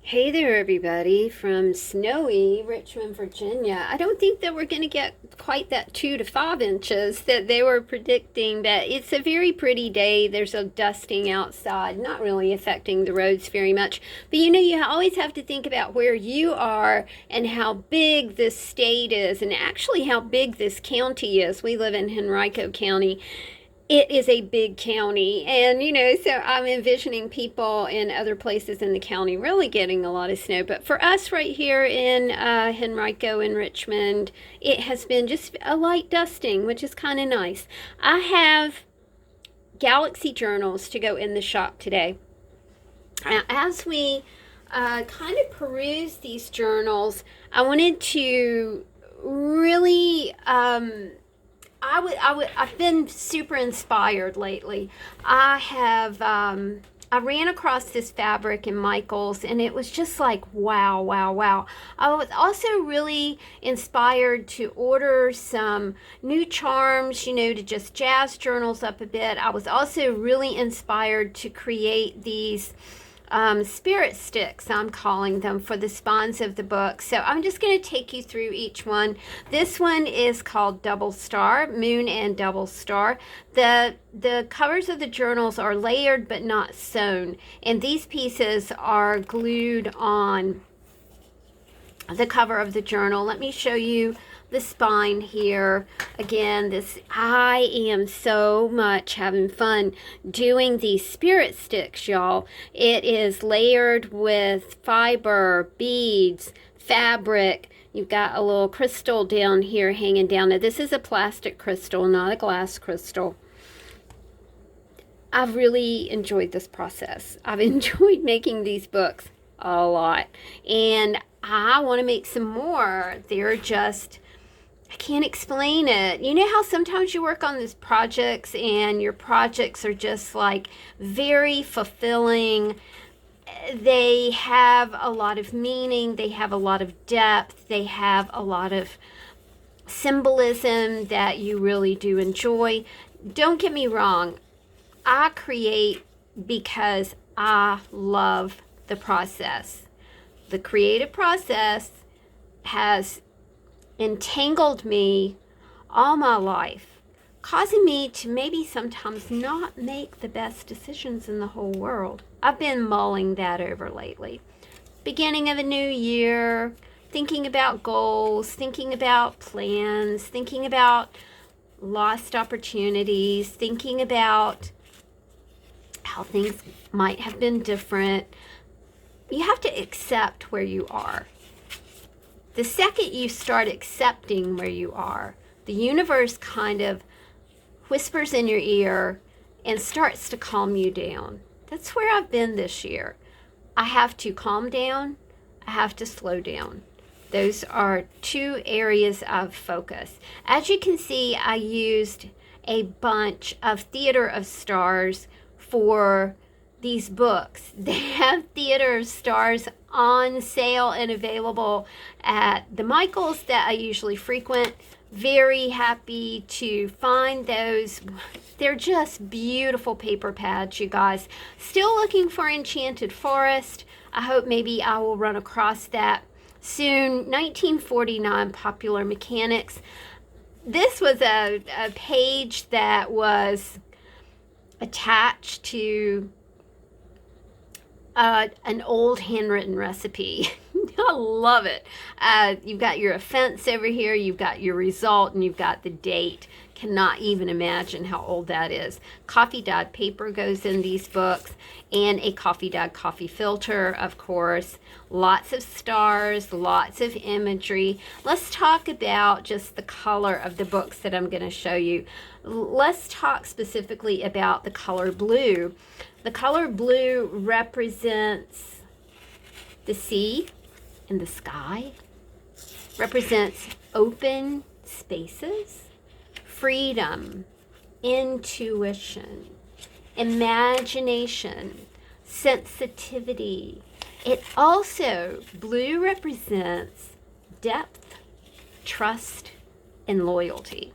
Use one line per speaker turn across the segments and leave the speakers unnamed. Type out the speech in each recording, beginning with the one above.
Hey there, everybody, from snowy Richmond, Virginia. I don't think that we're going to get quite that 2 to 5 inches that they were predicting, but it's a very pretty day. There's a dusting outside, not really affecting the roads very much. But you always have to think about where you are and how big this state is, and actually how big this county is. We live in Henrico County. It is a big county, and so I'm envisioning people in other places in the county really getting a lot of snow, but for us right here in Henrico and Richmond, it has been just a light dusting, which is kind of nice. I have Galaxy journals to go in the shop today. As we kind of peruse these journals, I wanted to really I've been super inspired lately. I ran across this fabric in Michael's, and it was just like, wow, wow, wow. I was also really inspired to order some new charms, to just jazz journals up a bit. I was also really inspired to create these spirit sticks, I'm calling them, for the spines of the book. So I'm just going to take you through each one. This one is called Double Star, Moon and Double Star. The covers of the journals are layered but not sewn, and these pieces are glued on the cover of the journal. Let me show you the spine here. Again, I am so much having fun doing these spirit sticks, y'all. It is layered with fiber, beads, fabric. You've got a little crystal down here hanging down. Now, this is a plastic crystal, not a glass crystal. I've really enjoyed this process. I've enjoyed making these books a lot, and I want to make some more. I can't explain it. You know how sometimes you work on these projects and your projects are just like very fulfilling. They have a lot of meaning, they have a lot of depth, they have a lot of symbolism that you really do enjoy. Don't get me wrong, I create because I love the process. The creative process has entangled me all my life, causing me to maybe sometimes not make the best decisions in the whole world. I've been mulling that over lately. Beginning of a new year, thinking about goals, thinking about plans, thinking about lost opportunities, thinking about how things might have been different. You have to accept where you are. The second you start accepting where you are, the universe kind of whispers in your ear and starts to calm you down. That's where I've been this year. I have to calm down. I have to slow down. Those are 2 areas of focus. As you can see, I used a bunch of Theater of Stars for these books. They have Theater of Stars on sale and available at the Michaels that I usually frequent. Very happy to find those. They're just beautiful paper pads, you guys. Still looking for Enchanted Forest. I hope maybe I will run across that soon. 1949 Popular Mechanics. This was a page that was attached to an old handwritten recipe. I love it. You've got your offense over here, you've got your result, and you've got the date. Cannot even imagine how old that is. Coffee dyed paper goes in these books, and a coffee dyed coffee filter, of course. Lots of stars, lots of imagery. Let's talk about just the color of the books that I'm going to show you. Let's talk specifically about the color blue. The color blue represents the sea and the sky, represents open spaces, freedom, intuition, imagination, sensitivity. It also, blue represents depth, trust, and loyalty.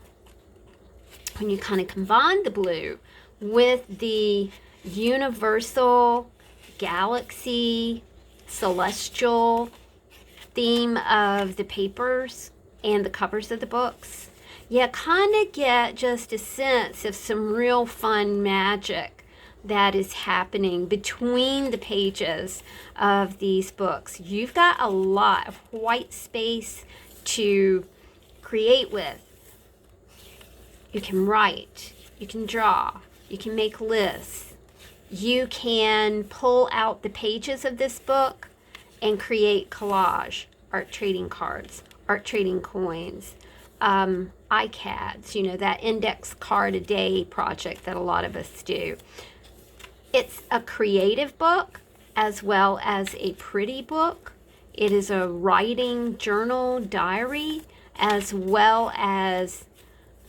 When you kind of combine the blue with the universal galaxy celestial theme of the papers and the covers of the books, you kind of get just a sense of some real fun magic that is happening between the pages of these books. You've got a lot of white space to create with. You can write, you can draw, you can make lists, you can pull out the pages of this book and create collage, art trading cards, art trading coins, iCads, that index card a day project that a lot of us do. It's a creative book as well as a pretty book. It is a writing journal, diary, as well as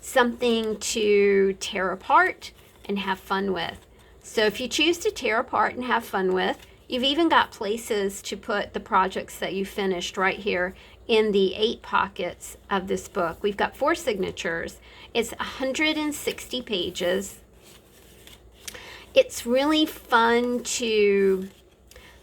something to tear apart and have fun with. So if you choose to tear apart and have fun with, you've even got places to put the projects that you finished right here in the 8 pockets of this book. We've got 4 signatures. It's 160 pages. It's really fun to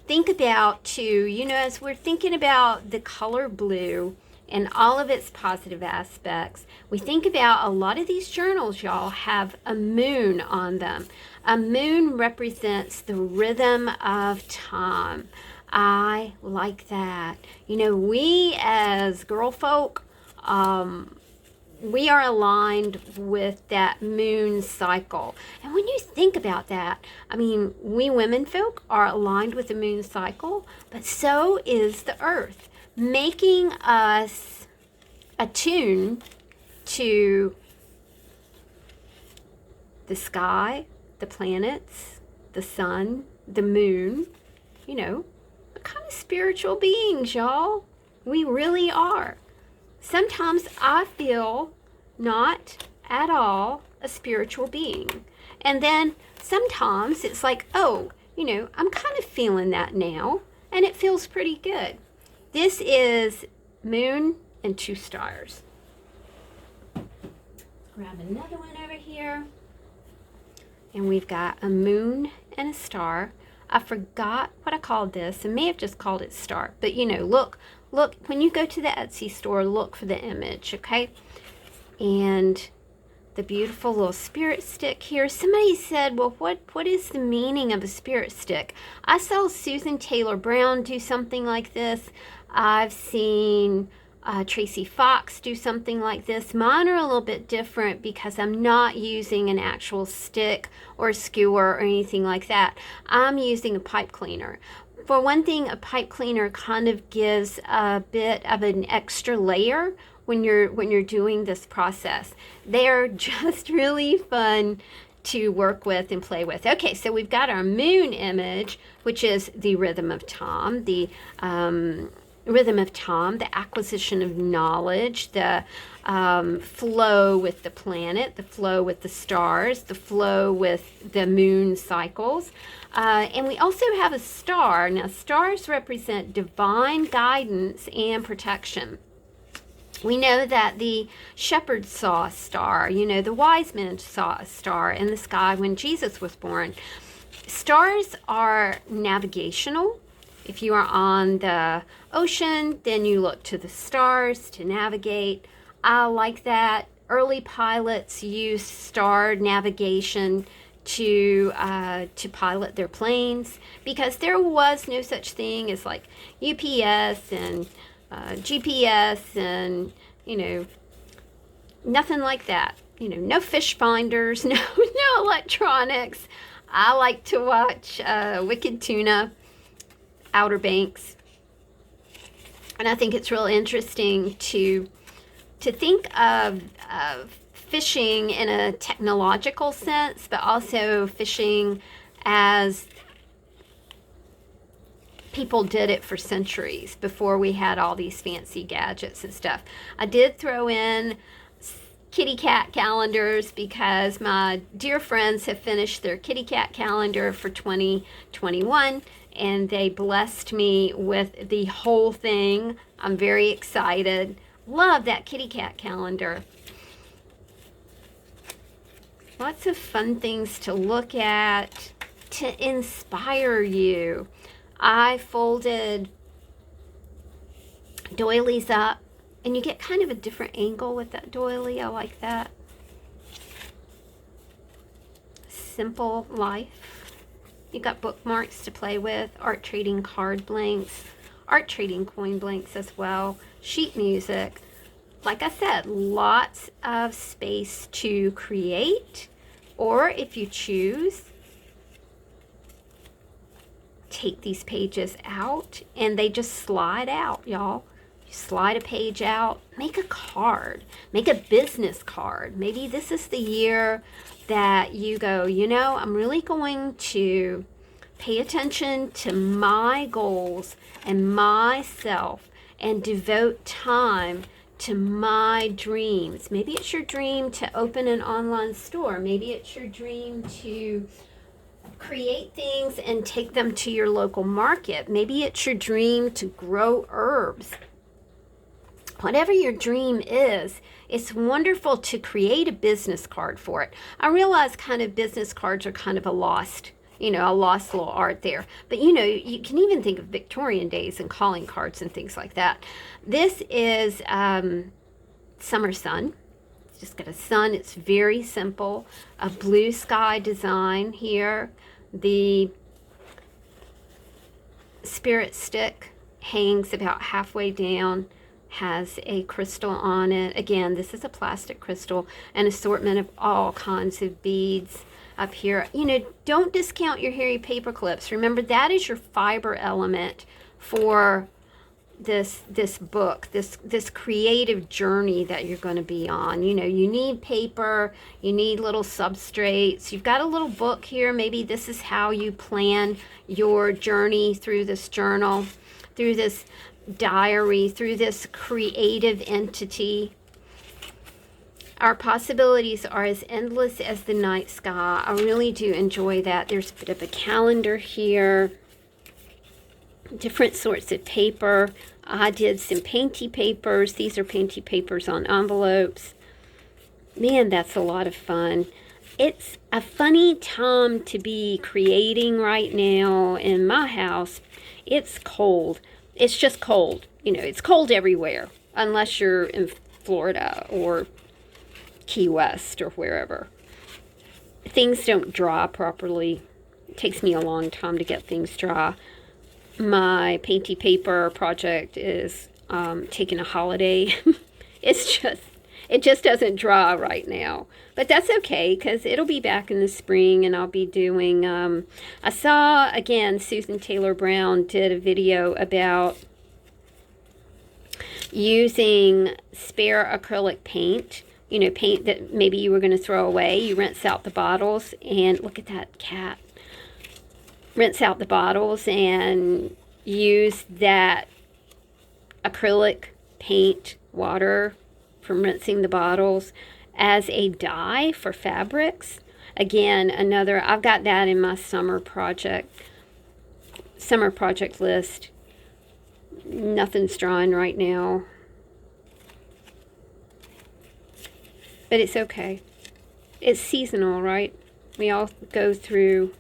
think about too, as we're thinking about the color blue and all of its positive aspects, we think about a lot of these journals, y'all, have a moon on them. A moon represents the rhythm of time. I like that. We as girl folk, we are aligned with that moon cycle. And when you think about that, we women folk are aligned with the moon cycle, but so is the earth, making us attune to the sky, the planets, the sun, the moon. We're kind of spiritual beings, y'all. We really are. Sometimes I feel not at all a spiritual being. And then sometimes it's like, I'm kind of feeling that now, and it feels pretty good. This is moon and 2 stars. Grab another one over here. And we've got a moon and a star. I forgot what I called this. I may have just called it star. But look, when you go to the Etsy store, look for the image, okay? And the beautiful little spirit stick here. Somebody said, well, what is the meaning of a spirit stick? I saw Susan Taylor Brown do something like this. I've seen Tracy Fox do something like this. Mine are a little bit different because I'm not using an actual stick or a skewer or anything like that. I'm using a pipe cleaner. For one thing, a pipe cleaner kind of gives a bit of an extra layer when you're doing this process. They're just really fun to work with and play with. Okay, so we've got our moon image, which is the rhythm of time, the acquisition of knowledge, the flow with the planet, the flow with the stars, the flow with the moon cycles. And we also have a star. Now, stars represent divine guidance and protection. We know that the shepherds saw a star. The wise men saw a star in the sky when Jesus was born. Stars are navigational. If you are on the ocean, then you look to the stars to navigate. I like that. Early pilots used star navigation to pilot their planes because there was no such thing as like UPS and GPS and, nothing like that. No fish finders, no electronics. I like to watch Wicked Tuna, Outer Banks. And I think it's real interesting to think of fishing in a technological sense, but also fishing as people did it for centuries before we had all these fancy gadgets and stuff. I did throw in kitty cat calendars because my dear friends have finished their kitty cat calendar for 2021 and they blessed me with the whole thing. I'm very excited. Love that kitty cat calendar. Lots of fun things to look at to inspire you. I folded doilies up, and you get kind of a different angle with that doily. I like that. Simple life. You got bookmarks to play with, art trading card blanks, art trading coin blanks as well, sheet music. Like I said, lots of space to create, or if you choose, take these pages out and they just slide out, y'all. You slide a page out, make a card, make a business card. Maybe this is the year that you go, you know, I'm really going to pay attention to my goals and myself and devote time to my dreams. Maybe it's your dream to open an online store. Maybe it's your dream to create things and take them to your local market. Maybe it's your dream to grow herbs. Whatever your dream is, it's wonderful to create a business card for it. I realize kind of business cards are kind of a lost little art there. But you can even think of Victorian days and calling cards and things like that. This is Summer Sun. It's just got a sun. It's very simple. A blue sky design here. The spirit stick hangs about halfway down, has a crystal on it. Again, this is a plastic crystal, an assortment of all kinds of beads up here. Don't discount your hairy paper clips. Remember, that is your fiber element for this book, this creative journey that you're going to be on. You need paper, you need little substrates. You've got a little book here. Maybe this is how you plan your journey through this journal, through this diary, through this creative entity. Our possibilities are as endless as the night sky. I really do enjoy that. There's a bit of a calendar here, different sorts of paper. I did some painty papers. These are painty papers on envelopes. Man, that's a lot of fun. It's a funny time to be creating right now in my house. It's cold. It's just cold. It's cold everywhere, unless you're in Florida or Key West or wherever. Things don't dry properly. It takes me a long time to get things dry. My painty paper project is taking a holiday. It just doesn't dry right now. But that's okay, because it'll be back in the spring, and I'll be doing, I saw, again, Susan Taylor Brown did a video about using spare acrylic paint, paint that maybe you were going to throw away. You rinse out the bottles, and look at that cat. Rinse out the bottles and use that acrylic paint water from rinsing the bottles as a dye for fabrics. Again, I've got that in my summer project list. Nothing's drawing right now, but it's okay. It's seasonal, right? We all go through.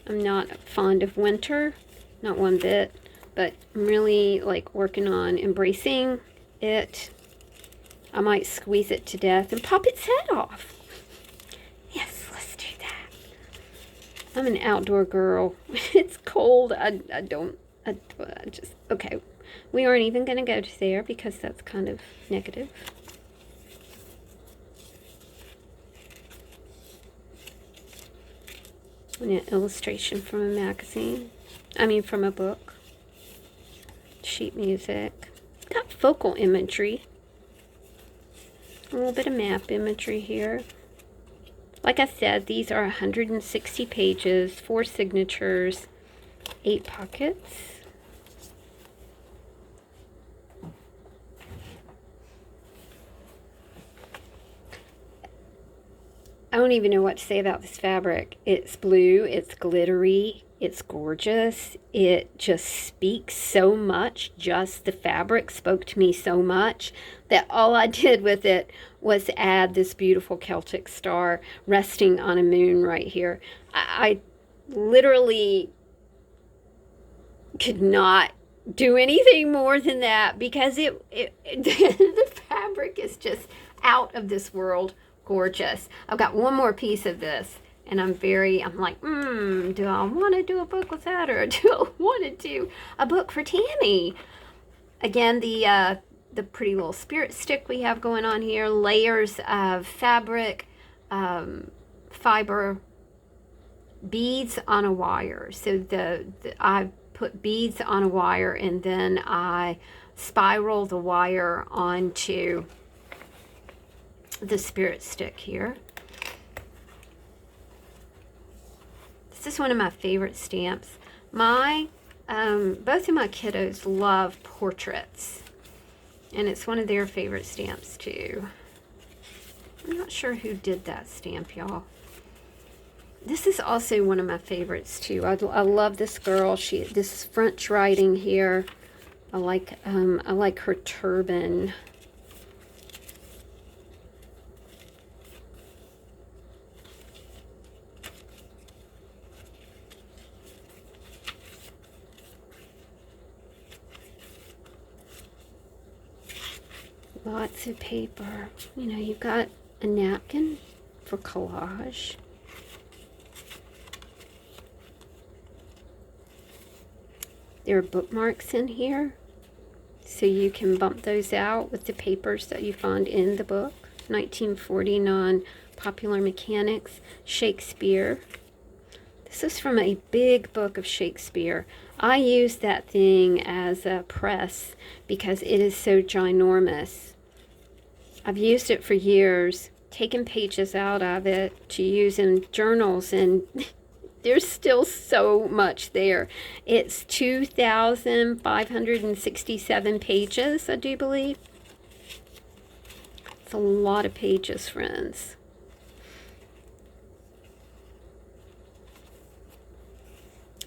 I'm not fond of winter, not one bit, but I'm really working on embracing it. I might squeeze it to death and pop its head off. Yes, let's do that. I'm an outdoor girl. It's cold. Okay. We aren't even going to go to there because that's kind of negative. An illustration from a magazine. From a book. Sheet music. Got focal imagery. A little bit of map imagery here. Like I said, these are 160 pages, 4 signatures, 8 pockets. I don't even know what to say about this fabric. It's blue, it's glittery, it's gorgeous. It just speaks so much. Just the fabric spoke to me so much that all I did with it was add this beautiful Celtic star resting on a moon right here. I literally could not do anything more than that because the fabric is just out of this world gorgeous. I've got one more piece of this, and I'm like, do I want to do a book with that, or do I want to do a book for Tammy? Again, the pretty little spirit stick we have going on here, layers of fabric, fiber, beads on a wire. So I put beads on a wire, and then I spiral the wire onto the spirit stick here. This is one of my favorite stamps. Both of my kiddos love portraits, and it's one of their favorite stamps too. I'm not sure who did that stamp, y'all. This is also one of my favorites too. I love this girl. This is French writing here. I like her turban. Lots of paper. You know, you've got a napkin for collage. There are bookmarks in here, so you can bump those out with the papers that you find in the book. 1949 Popular Mechanics, Shakespeare. This is from a big book of Shakespeare. I use that thing as a press because it is so ginormous. I've used it for years, taken pages out of it to use in journals, and there's still so much there. It's 2,567 pages, I do believe. It's a lot of pages, friends.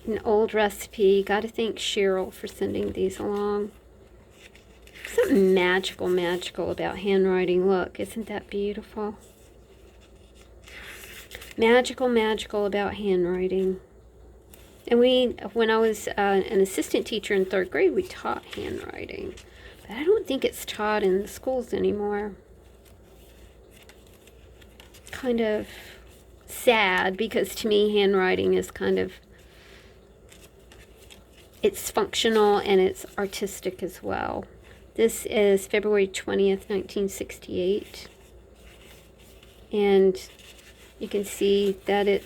An old recipe. Got to thank Cheryl for sending these along. Something magical about handwriting. Look, isn't that beautiful? Magical about handwriting. And when I was an assistant teacher in 3rd grade, we taught handwriting. But I don't think it's taught in the schools anymore. It's kind of sad because to me, handwriting is it's functional and it's artistic as well. This is February 20th, 1968. And you can see that it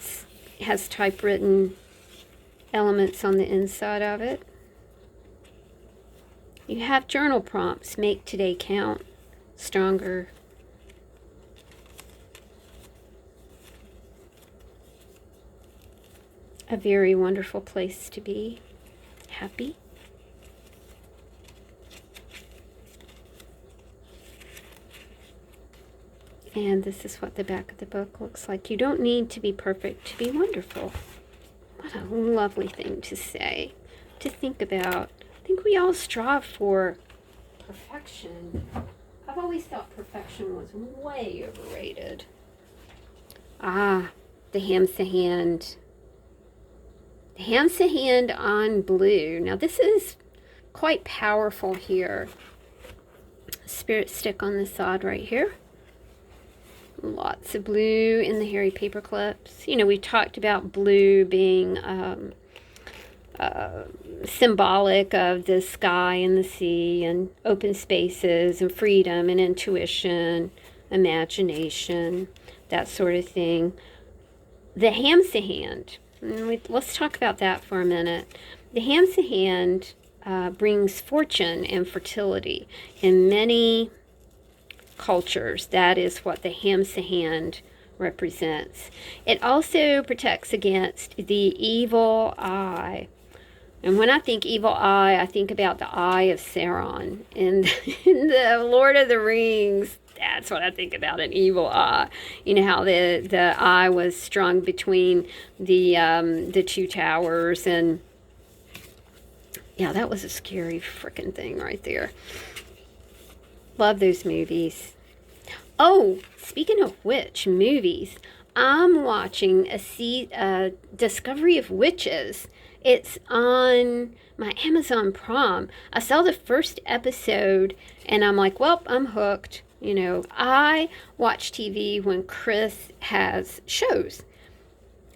has typewritten elements on the inside of it. You have journal prompts. Make today count. Stronger. A very wonderful place to be. Happy. And this is what the back of the book looks like. You don't need to be perfect to be wonderful. What a lovely thing to say, to think about. I think we all strive for perfection. I've always thought perfection was way overrated. Ah, the Hamster Hand. The Hamster Hand on blue. Now this is quite powerful here. Spirit stick on the side right here. Lots of blue in the hairy paper clips. You know, we talked about blue being symbolic of the sky and the sea and open spaces and freedom and intuition, imagination, that sort of thing. The Hamster Hand. Let's talk about that for a minute. The Hamster Hand brings fortune and fertility. In many cultures, that is what the Hamster Hand represents. It also protects against the evil eye. And when I think evil eye, I think about the eye of Sauron in the Lord of the Rings. That's what I think about, an evil eye. You know how the eye was strung between the two towers, and yeah, that was a scary freaking thing right there. Love those movies. Oh, speaking of which, movies. I'm watching a Discovery of Witches. It's on my Amazon Prime. I saw the first episode and I'm like, well, I'm hooked. I watch TV when Chris has shows.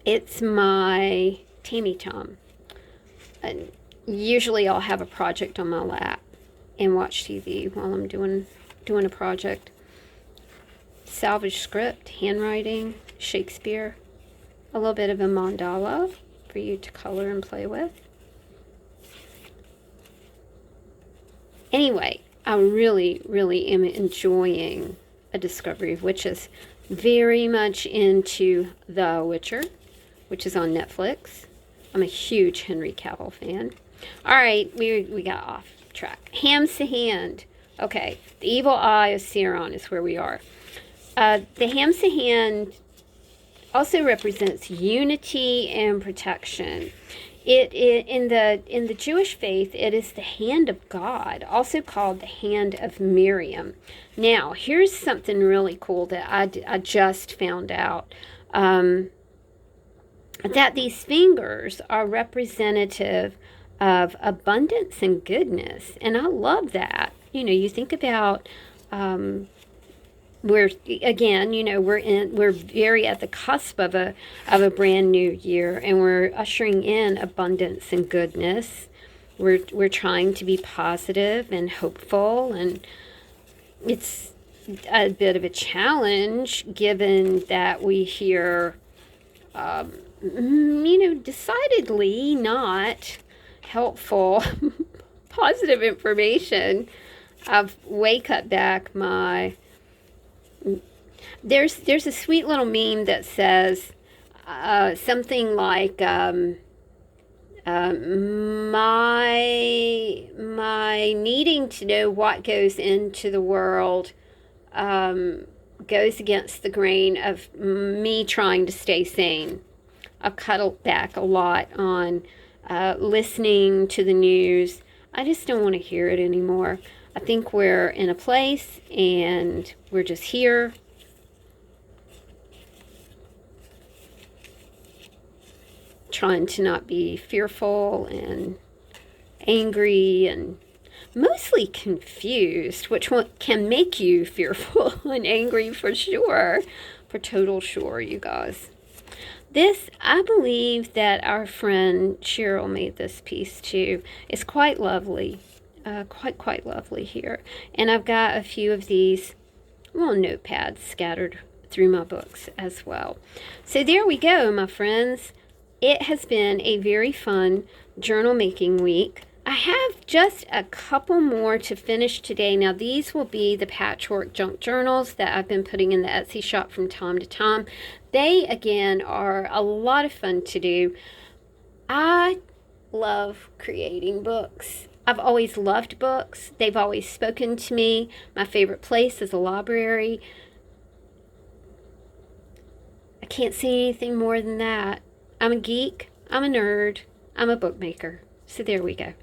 It's my Tammy time. And usually I'll have a project on my lap and watch TV while I'm doing a project. Salvage script, handwriting, Shakespeare, a little bit of a mandala for you to color and play with. Anyway, I really, really am enjoying A Discovery of Witches. Very much into The Witcher, which is on Netflix. I'm a huge Henry Cavill fan. All right, we got off track. Hamster Hand. Okay, the evil eye of Sauron is where we are. The Hamster Hand also represents unity and protection. It in the Jewish faith, it is the hand of God, also called the hand of Miriam. Now, here's something really cool that I just found out. That these fingers are representative of abundance and goodness, and I love that. You think about we're very at the cusp of a brand new year, and we're ushering in abundance and goodness. We're trying to be positive and hopeful, and it's a bit of a challenge given that we hear decidedly not helpful positive information. I've way cut back my there's a sweet little meme that says something like my needing to know what goes into the world goes against the grain of me trying to stay sane. I've cut back a lot on listening to the news. I just don't want to hear it anymore. I think we're in a place and we're just here. Trying to not be fearful and angry and mostly confused, which can make you fearful and angry for sure, for total sure, you guys. This, I believe that our friend Cheryl made this piece too. It's quite lovely, quite lovely here. And I've got a few of these little notepads scattered through my books as well. So there we go, my friends. It has been a very fun journal making week. I have just a couple more to finish today. Now, these will be the patchwork junk journals that I've been putting in the Etsy shop from time to time. They, again, are a lot of fun to do. I love creating books. I've always loved books. They've always spoken to me. My favorite place is a library. I can't say anything more than that. I'm a geek. I'm a nerd. I'm a bookmaker. So there we go.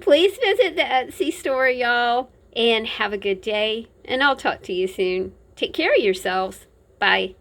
Please visit the Etsy store, y'all, and have a good day. And I'll talk to you soon. Take care of yourselves. Bye.